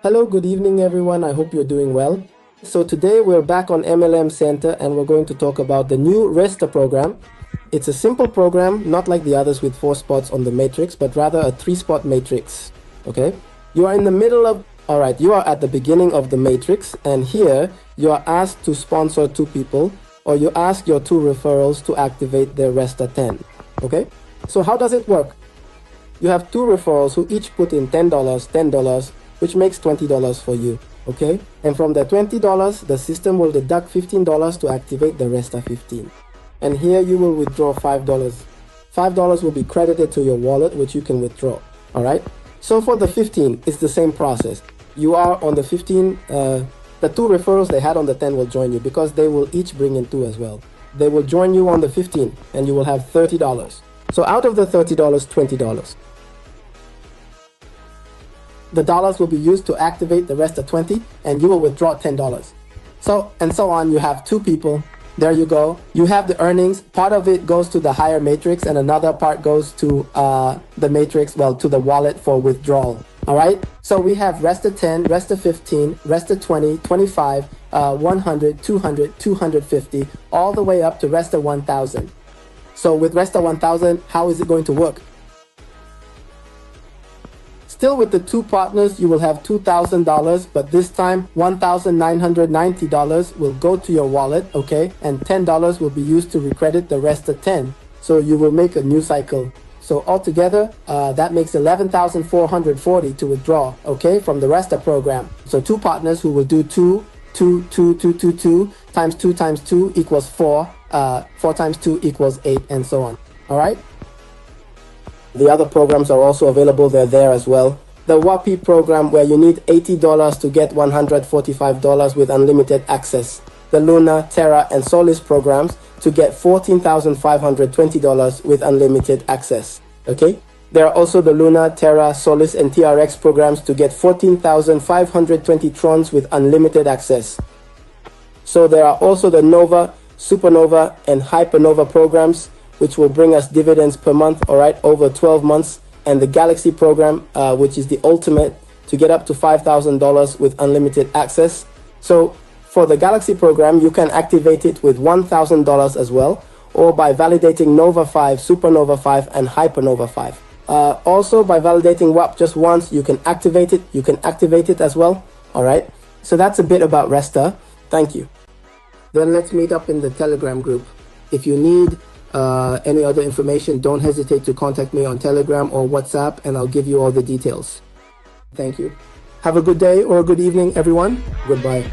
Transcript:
Hello, good evening everyone. I hope you're doing well. So today we're back on MLM Center and we're going to talk about the new Retsa program. It's a simple program, not like the others with 4 spots on the matrix, but rather a 3-spot matrix. Okay? You are in the middle of, alright, you are at the beginning of the matrix, and here you are asked to sponsor 2 people, or you ask your 2 referrals to activate their Retsa 10. Okay? So how does it work? You have 2 referrals who each put in $10, which makes $20 for you, okay? And from the $20, the system will deduct $15 to activate the rest of 15. And here you will withdraw $5. $5 will be credited to your wallet, which you can withdraw, all right? So for the 15, it's the same process. You are on the 15, the 2 referrals they had on the 10 will join you because they will each bring in 2 as well. They will join you on the 15 and you will have $30. So out of the $30, $20. The dollars will be used to activate the rest of 20 and you will withdraw $10. So, and so on. You have 2 people. There you go. You have the earnings. Part of it goes to the higher matrix and another part goes to the matrix, well, to the wallet for withdrawal. All right. So we have rest of 10, rest of 15, rest of 20, 25, 100, 200, 250, all the way up to rest of 1,000. So with rest of 1,000, how is it going to work? Still with the 2 partners, you will have $2,000, but this time $1,990 will go to your wallet, okay? And $10 will be used to recredit the rest of 10. So you will make a new cycle. So altogether, that makes $11,440 to withdraw, okay, from the rest of program. So 2 partners who will do 2 times 2 times 2 equals 4. 4 times 2 equals 8, and so on. All right? The other programs are also available. They're there as well. The WAPI program, where you need $80 to get $145 with unlimited access. The Luna, Terra, and Solis programs to get $14,520 with unlimited access. Okay? There are also the Luna, Terra, Solis, and TRX programs to get 14,520 trons with unlimited access. So there are also the Nova, Supernova, and Hypernova programs, which will bring us dividends per month, all right, over 12 months. And the Galaxy program, which is the ultimate, to get up to $5,000 with unlimited access. So for the Galaxy program, you can activate it with $1,000 as well, or by validating Nova 5, Supernova 5, and Hypernova 5. Also, by validating WAP just once, you can activate it. You can activate it as well, all right? So that's a bit about Retsa. Thank you. Then let's meet up in the Telegram group. If you need any other information, don't hesitate to contact me on Telegram or WhatsApp, and I'll give you all the details. Thank you. Have a good day or a good evening, everyone. Goodbye.